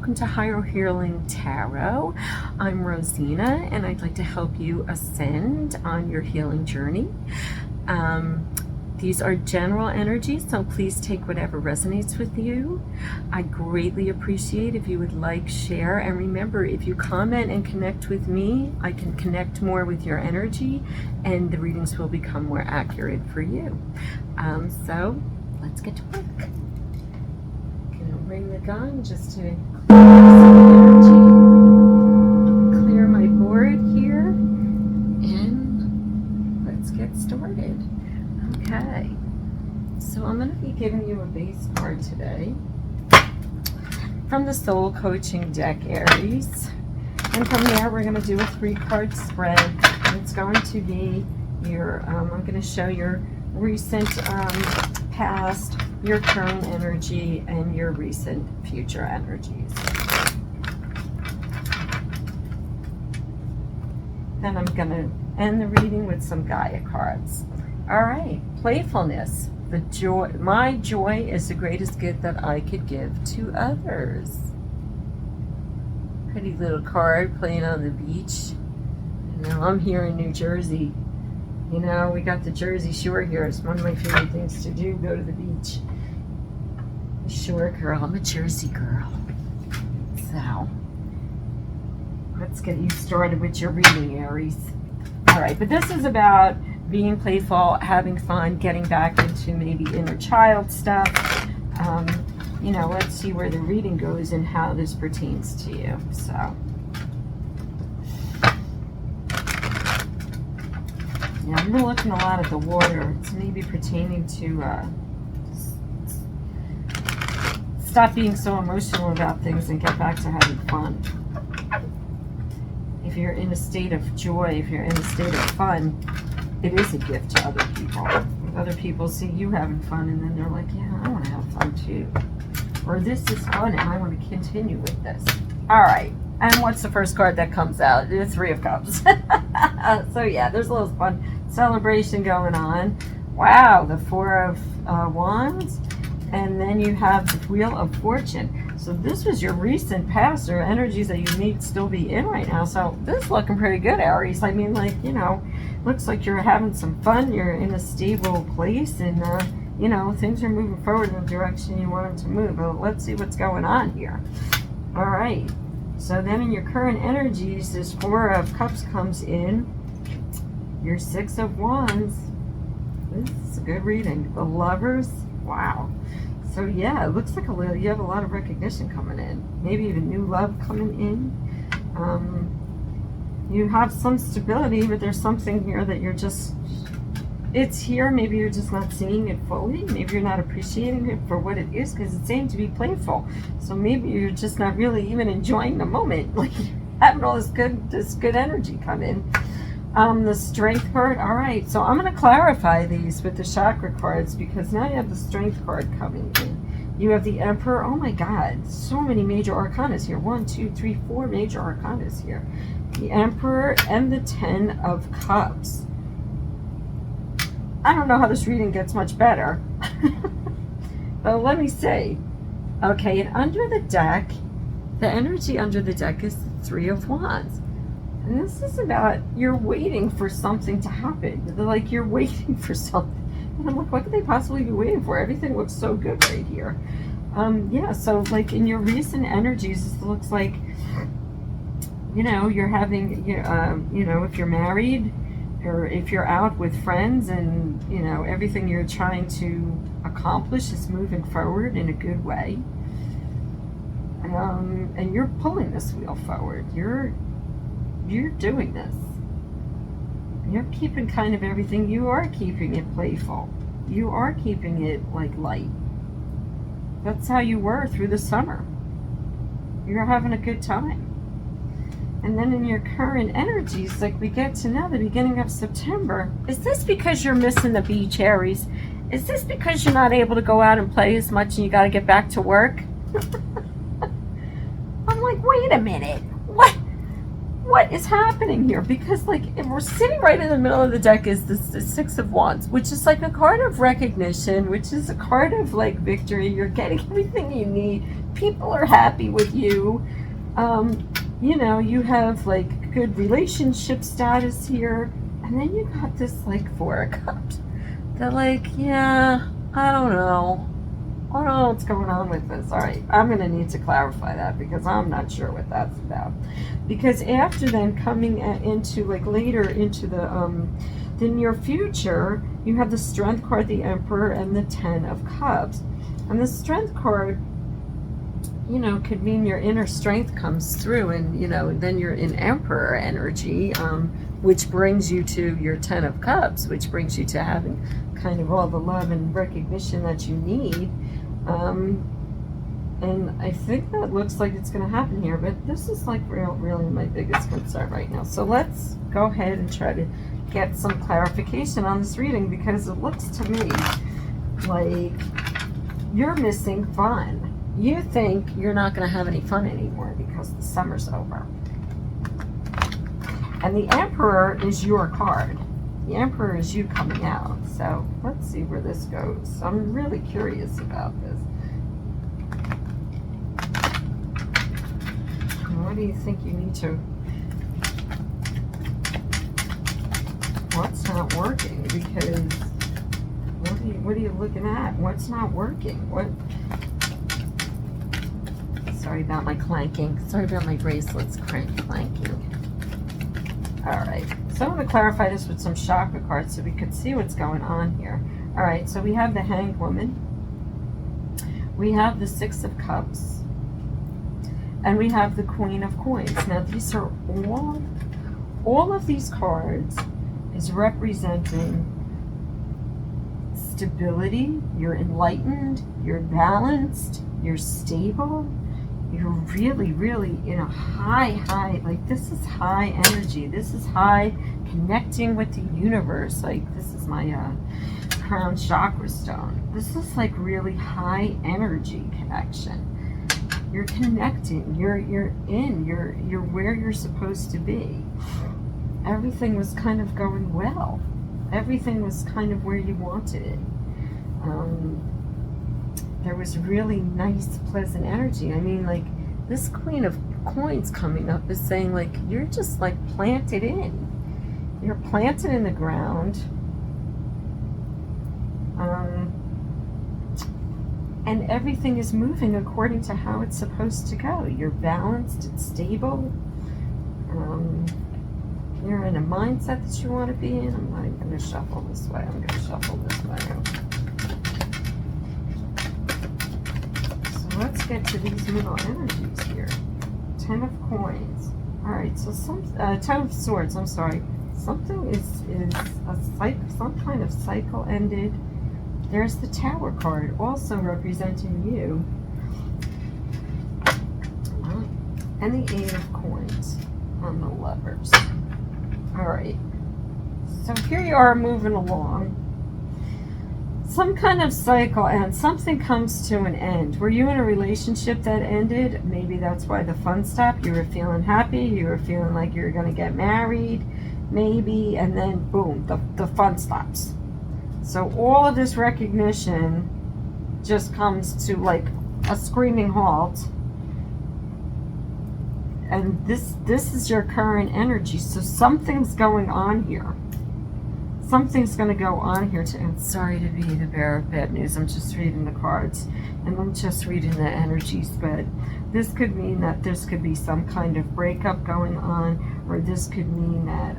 welcome to Higher Healing Tarot. I'm Rosina, and I'd like to help you ascend on your healing journey. These are general energies, so please take whatever resonates with you. I greatly appreciate if you would like, share, and remember, if you comment and connect with me, I can connect more with your energy, and the readings will become more accurate for you. So let's get to work. Gonna ring the gong just to clear some energy, clear my board here, and let's get started. Okay, so I'm going to be giving you a base card today from the Soul Coaching deck, Aries. And from there, we're going to do a 3-card spread. It's going to be your, I'm going to show your recent past, your current energy, and your recent future energies. Then I'm going to end the reading with some Gaia cards. All right, playfulness. The joy, my joy is the greatest gift that I could give to others. Pretty little card playing on the beach. You know, I'm here in New Jersey. You know, we got the Jersey Shore here. It's one of my favorite things to do, go to the beach. Shore girl, I'm a Jersey girl. So, let's get you started with your reading, Aries. All right, but this is about being playful, having fun, getting back into maybe inner child stuff. You know, let's see where the reading goes and how this pertains to you. So, yeah, I'm looking a lot at the water. It's maybe pertaining to stop being so emotional about things and get back to having fun. If you're in a state of joy, if you're in a state of fun, it is a gift to other people. Other people see you having fun and then they're like, yeah, I want to have fun too. Or this is fun and I want to continue with this. All right. And what's the first card that comes out? The 3 of Cups. So yeah, there's a little fun celebration going on. Wow, the 4 of Wands. And then you have the Wheel of Fortune. So this was your recent past or energies that you may still be in right now. So this is looking pretty good, Aries. I mean, like, you know, looks like you're having some fun. You're in a stable place and, you know, things are moving forward in the direction you want them to move. But let's see what's going on here. All right. So then in your current energies, this 4 of Cups comes in. Your 6 of Wands. This is a good reading. The Lovers. Wow. So yeah, it looks like you have a lot of recognition coming in. Maybe even new love coming in. You have some stability, but there's something here that you're just, it's here. Maybe you're just not seeing it fully. Maybe you're not appreciating it for what it is because it's aimed to be playful. So maybe you're just not really even enjoying the moment. Like having all this good energy come in. The Strength card. All right, so I'm going to clarify these with the chakra cards because now you have the Strength card coming in. You have the Emperor. Oh my God, so many major arcanas here. 1, 2, 3, 4 major arcanas here. The Emperor and the 10 of Cups. I don't know how this reading gets much better. But let me see. Okay, and under the deck, the energy under the deck is the 3 of Wands. And this is about you're waiting for something to happen. They're like you're waiting for something. And I'm like, what could they possibly be waiting for? Everything looks so good right here. Yeah, so like in your recent energies, it looks like, you know, you're having, you know, if you're married or if you're out with friends and, you know, everything you're trying to accomplish is moving forward in a good way. And you're pulling this wheel forward. You're doing this. You're keeping kind of everything. You are keeping it playful. You are keeping it like light. That's how you were through the summer. You're having a good time. And then in your current energies, like we get to now the beginning of September, is this because you're missing the beach, Aries? Is this because you're not able to go out and play as much and you got to get back to work? I'm like, wait a minute. What? what is happening here? Because like if we're sitting right in the middle of the deck is the Six of Wands, which is like a card of recognition, which is a card of like victory. You're getting everything you need. People are happy with you. You know, you have like good relationship status here. And then you got this like Four of Cups. They're like, yeah, I don't know what's going on with this. All right, I'm going to need to clarify that because I'm not sure what that's about. Because after then coming into like later into the near future, you have the Strength card, the Emperor, and the Ten of Cups. And the Strength card, you know, could mean your inner strength comes through, and you know, then you're in Emperor energy, which brings you to your Ten of Cups, which brings you to having kind of all the love and recognition that you need. And I think that looks like it's going to happen here, but this is like really my biggest concern right now. So let's go ahead and try to get some clarification on this reading, because it looks to me like you're missing fun. You think you're not going to have any fun anymore because the summer's over. And the Emperor is your card. The Emperor is you coming out. So let's see where this goes. I'm really curious about this. What do you think you need to... What's not working? Because what are you looking at? What's not working? What... Sorry about my clanking. Sorry about my bracelets clanking. Alright, so I'm going to clarify this with some chakra cards so we could see what's going on here. Alright, so we have the Hanged Woman. We have the Six of Cups. And we have the Queen of Coins. Now these are all of these cards is representing stability. You're enlightened, you're balanced, you're stable. You're really in a high, like this is high energy. This is high connecting with the universe. Like this is my crown chakra stone. This is like really high energy connection. You're connecting, you're where you're supposed to be. Everything was kind of going well. Everything was kind of where you wanted it. There was really nice, pleasant energy. I mean, like, this Queen of Coins coming up is saying, like, you're just, like, planted in. You're planted in the ground. And everything is moving according to how it's supposed to go. You're balanced, it's stable. You're in a mindset that you want to be in. I'm not even going to shuffle this way. I'm going to shuffle this way. Let's get to these middle energies here. Ten of Coins. All right, so Ten of Swords. I'm sorry. Something is some kind of cycle ended. There's the Tower card, also representing you, and the Eight of Coins on the Lovers. All right. So here you are moving along. Some kind of cycle and something comes to an end. Were you in a relationship that ended? Maybe that's why the fun stopped. You were feeling happy. You were feeling like you were going to get married, maybe, and then boom, the fun stops. So all of this recognition just comes to like a screaming halt. And this is your current energy. So something's going on here. Something's going to go on here too. And sorry to be the bearer of bad news. I'm just reading the cards and I'm just reading the energies. But this could mean that this could be some kind of breakup going on, or this could mean that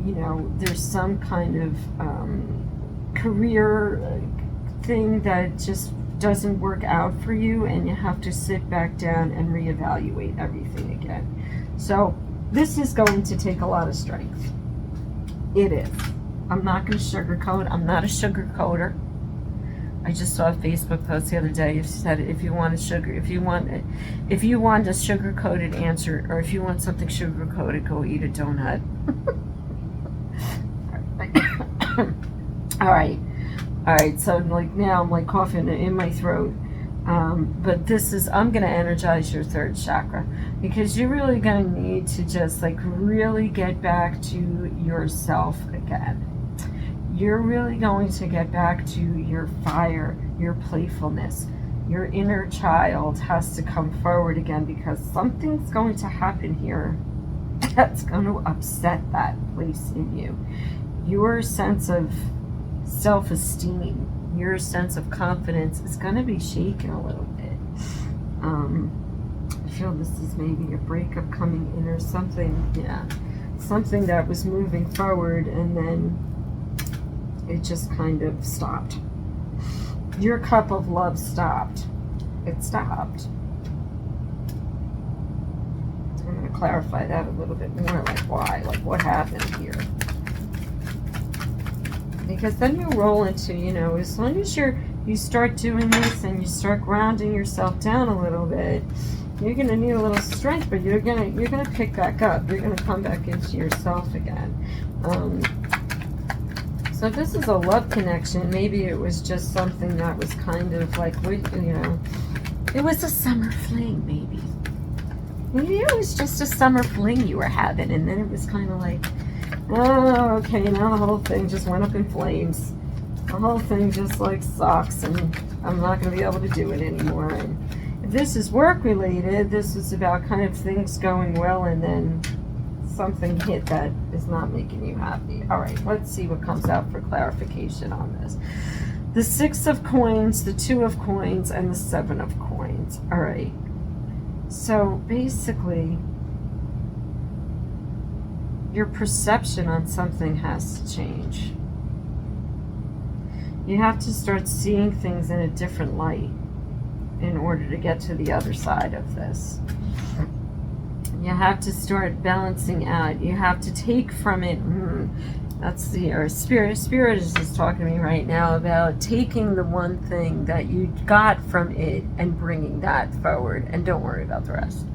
you know, there's some kind of career thing that just doesn't work out for you, and you have to sit back down and reevaluate everything again. So this is going to take a lot of strength. It is. I'm not going to sugarcoat. I'm not a sugarcoater. I just saw a Facebook post the other day. It said if you want a sugar-coated answer, or if you want something sugar-coated, go eat a donut. All right. So like now I'm like coughing in my throat. But this is, I'm going to energize your third chakra, because you're really going to need to just like really get back to yourself again. You're really going to get back to your fire, your playfulness. Your inner child has to come forward again, because something's going to happen here that's going to upset that place in you. Your sense of self-esteem, your sense of confidence is going to be shaken a little bit. I feel this is maybe a breakup coming in or something. Yeah, something that was moving forward and then it just kind of stopped. Your cup of love stopped. It stopped. I'm going to clarify that a little bit more, like why, like what happened here. Because then you roll into, you know, as long as you start doing this and you start grounding yourself down a little bit, you're going to need a little strength, but you're going to pick back up. You're going to come back into yourself again. So this is a love connection. Maybe it was just something that was kind of like, you know, it was a summer fling, maybe. Maybe it was just a summer fling you were having, and then it was kind of like, oh, okay, now the whole thing just went up in flames. The whole thing just like sucks, and I'm not going to be able to do it anymore. And if this is work related, this is about kind of things going well, and then something hit that is not making you happy. All right, let's see what comes out for clarification on this. The 6 of coins, the 2 of coins, and the 7 of coins. All right. So basically, your perception on something has to change. You have to start seeing things in a different light in order to get to the other side of this. You have to start balancing out. You have to take from it. That's the spirit. Spirit is just talking to me right now about taking the one thing that you got from it and bringing that forward, and don't worry about the rest.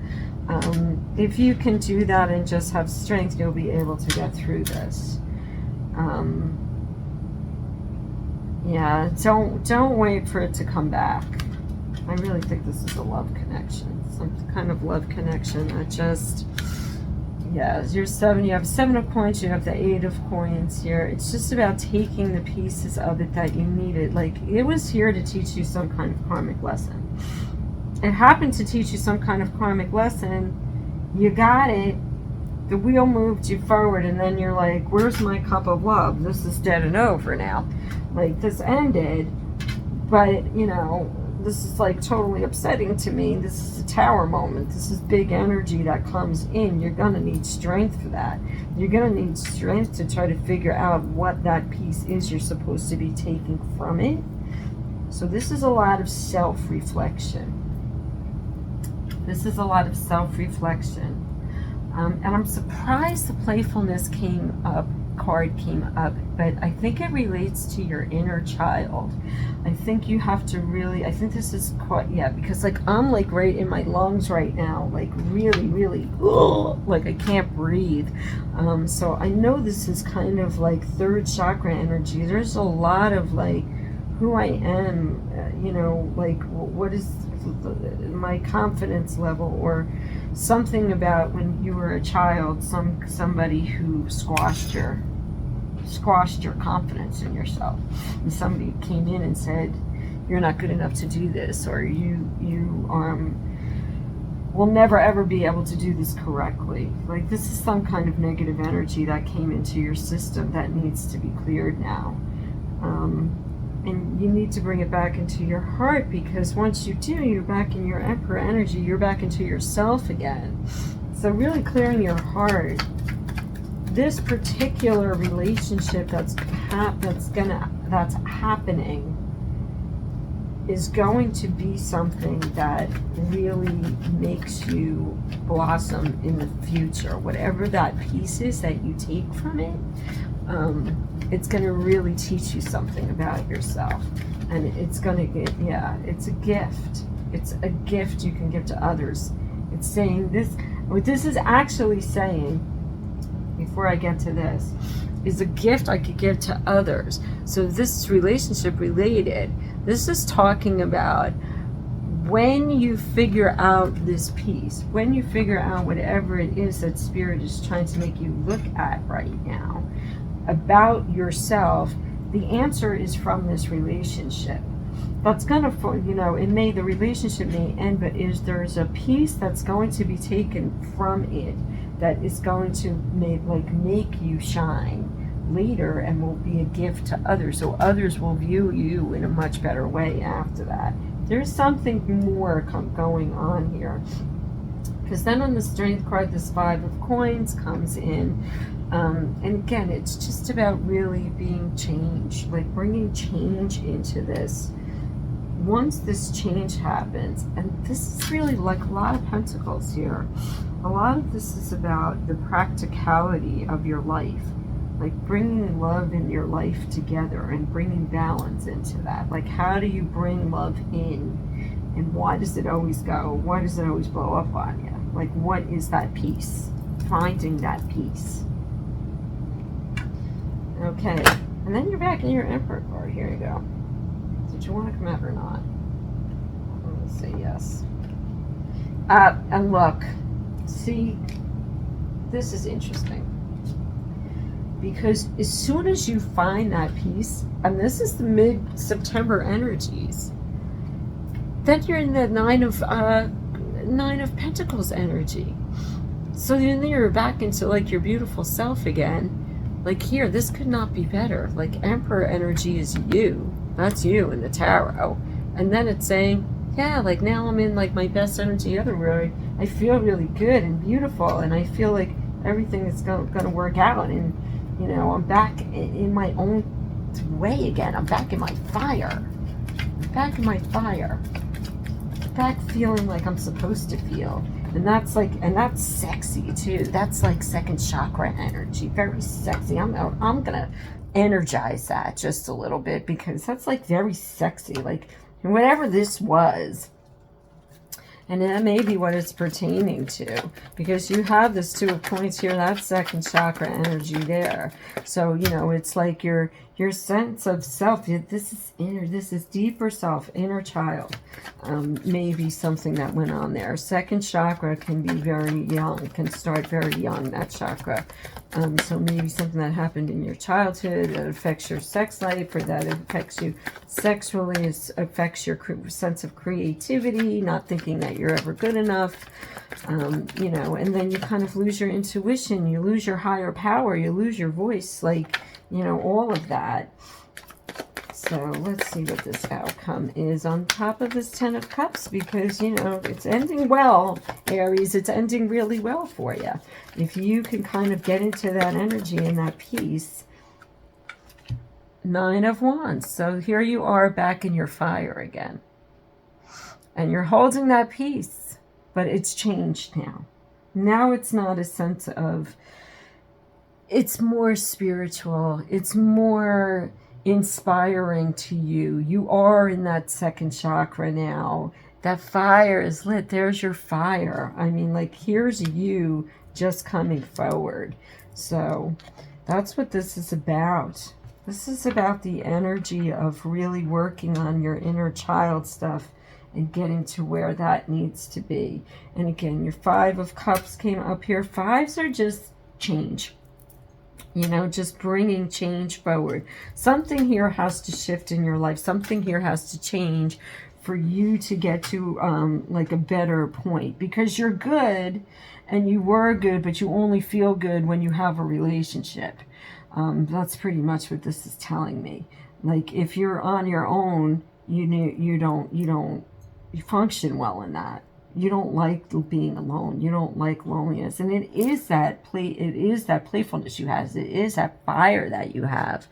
If you can do that and just have strength, you'll be able to get through this. Yeah, don't wait for it to come back. I really think this is a love connection, some kind of love connection that just, yeah, you have 7 of coins, you have the 8 of coins here. It's just about taking the pieces of it that you needed. Like, it was here to teach you some kind of karmic lesson. It happened to teach you some kind of karmic lesson. You got it. The wheel moved you forward, and then you're like, where's my cup of love? This is dead and over now. Like, this ended, but, you know, this is like totally upsetting to me. This is a tower moment. This is big energy that comes in. You're going to need strength for that. You're going to need strength to try to figure out what that piece is you're supposed to be taking from it. So this is a lot of self-reflection. This is a lot of self-reflection. And I'm surprised the playfulness card came up, but I think it relates to your inner child. I think you have to really, I think this is quite, yeah, because like I'm like right in my lungs right now, like really, like I can't breathe. So I know this is kind of like third chakra energy. There's a lot of like who I am, you know, like what is my confidence level, or something about when you were a child, somebody who squashed your confidence in yourself, and somebody came in and said you're not good enough to do this, or you will never ever be able to do this correctly. Like, this is some kind of negative energy that came into your system that needs to be cleared now. And you need to bring it back into your heart, because once you do, you're back in your Emperor energy, you're back into yourself again. So really clearing your heart. This particular relationship that's happening is going to be something that really makes you blossom in the future. Whatever that piece is that you take from it, it's going to really teach you something about yourself. And it's going to get, yeah, it's a gift. It's a gift you can give to others. It's saying this, what this is actually saying, before I get to this, is a gift I could give to others. So this is relationship related. This is talking about when you figure out this piece, when you figure out whatever it is that Spirit is trying to make you look at right now about yourself, the answer is from this relationship. That's gonna, the relationship may end, but there's a piece that's going to be taken from it that is going to make you shine later and will be a gift to others. So others will view you in a much better way after that. There's something more going on here. Because then on the Strength card, this 5 of Coins comes in. And again, it's just about really being changed, like bringing change into this. Once this change happens, and this is really like a lot of Pentacles here, a lot of this is about the practicality of your life, like bringing love in your life together and bringing balance into that. Like, how do you bring love in, and why does it always blow up on you? Like, what is that peace? Finding that peace. Okay, and then you're back in your Emperor card. Here you go. Did you want to come out or not? I'm going to say yes. And look, see, this is interesting. Because as soon as you find that peace, and this is the mid-September energies, then you're in the Nine of Pentacles energy. So then you're back into like your beautiful self again. Like here, this could not be better. Like Emperor energy is you. That's you in the tarot. And then it's saying, yeah, like now I'm in like my best energy ever, where I feel really good and beautiful, and I feel like everything is going to work out, and I'm back in my own way again. I'm back in my fire. Back in my fire. Back feeling like I'm supposed to feel. And that's sexy too. That's like second chakra energy. Very sexy. I'm gonna energize that just a little bit, because that's like very sexy. Like whatever this was, and that may be what it's pertaining to, because you have this 2 of Coins here. That's second chakra energy there. So it's like your sense of self. This is inner. This is deeper self, inner child. Maybe something that went on there. Second chakra can be very young. Can start very young. That chakra. So maybe something that happened in your childhood that affects your sex life, or that affects you sexually. It affects your sense of creativity, not thinking that you're ever good enough. And then you kind of lose your intuition. You lose your higher power. You lose your voice. Like, all of that. So let's see what this outcome is on top of this 10 of Cups, because, it's ending well, Aries. It's ending really well for you. If you can kind of get into that energy and that peace. 9 of Wands. So here you are back in your fire again. And you're holding that peace, but it's changed now. Now it's not a sense of, it's more spiritual. It's more inspiring to you. You are in that second chakra now. That fire is lit. There's your fire. I mean, like, here's you just coming forward. So that's what this is about. This is about the energy of really working on your inner child stuff and getting to where that needs to be. And again, your 5 of Cups came up here. 5s are just change. Just bringing change forward. Something here has to shift in your life. Something here has to change for you to get to like a better point, because you're good and you were good, but you only feel good when you have a relationship. That's pretty much what this is telling me. Like, if you're on your own, you don't function well in that. You don't like being alone. You don't like loneliness. And it is that playfulness you have. It is that fire that you have.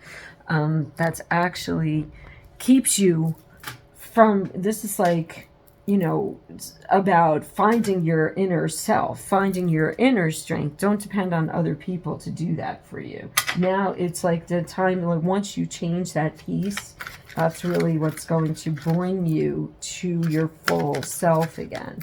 That's actually keeps you from, this is like, about finding your inner self, finding your inner strength. Don't depend on other people to do that for you. Now it's like the time, like once you change that piece, that's really what's going to bring you to your full self again.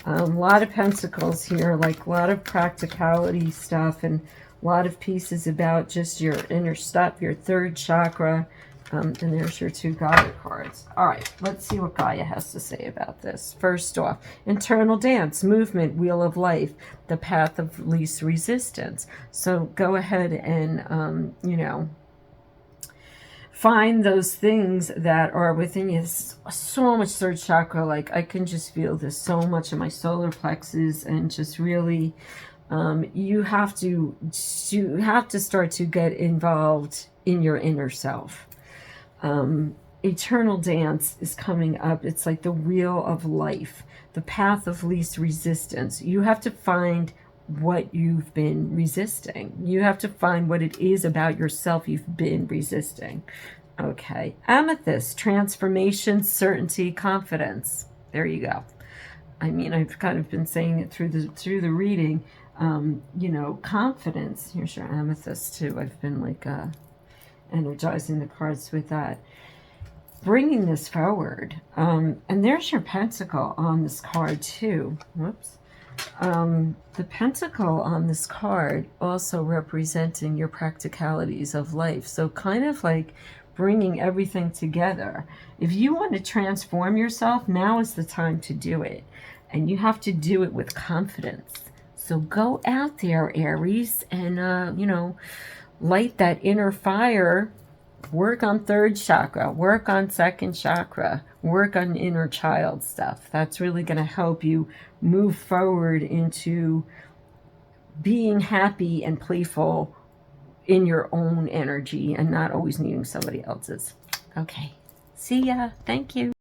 A lot of Pentacles here, like a lot of practicality stuff, and a lot of pieces about just your inner stuff, your third chakra, And there's your 2 Gaia cards. All right, let's see what Gaia has to say about this. First off, internal dance, movement, wheel of life, the path of least resistance. So go ahead and, you know, find those things that are within you. So much third chakra, like I can just feel this so much in my solar plexus, and just really, you have to start to get involved in your inner self. Eternal dance is coming up. It's like the wheel of life, the path of least resistance. You have to find what you've been resisting. You have to find what it is about yourself you've been resisting. Okay. Amethyst, transformation, certainty, confidence. There you go. I mean, I've kind of been saying it through the reading. You know, confidence. Here's your amethyst too. I've been like energizing the cards with that, bringing this forward. And there's your pentacle on this card too. Whoops. The pentacle on this card also representing your practicalities of life. So kind of like bringing everything together. If you want to transform yourself, now is the time to do it. And you have to do it with confidence. So go out there, Aries, and, you know, light that inner fire. Work on 3rd chakra, work on 2nd chakra, work on inner child stuff. That's really going to help you move forward into being happy and playful in your own energy and not always needing somebody else's. Okay. See ya. Thank you.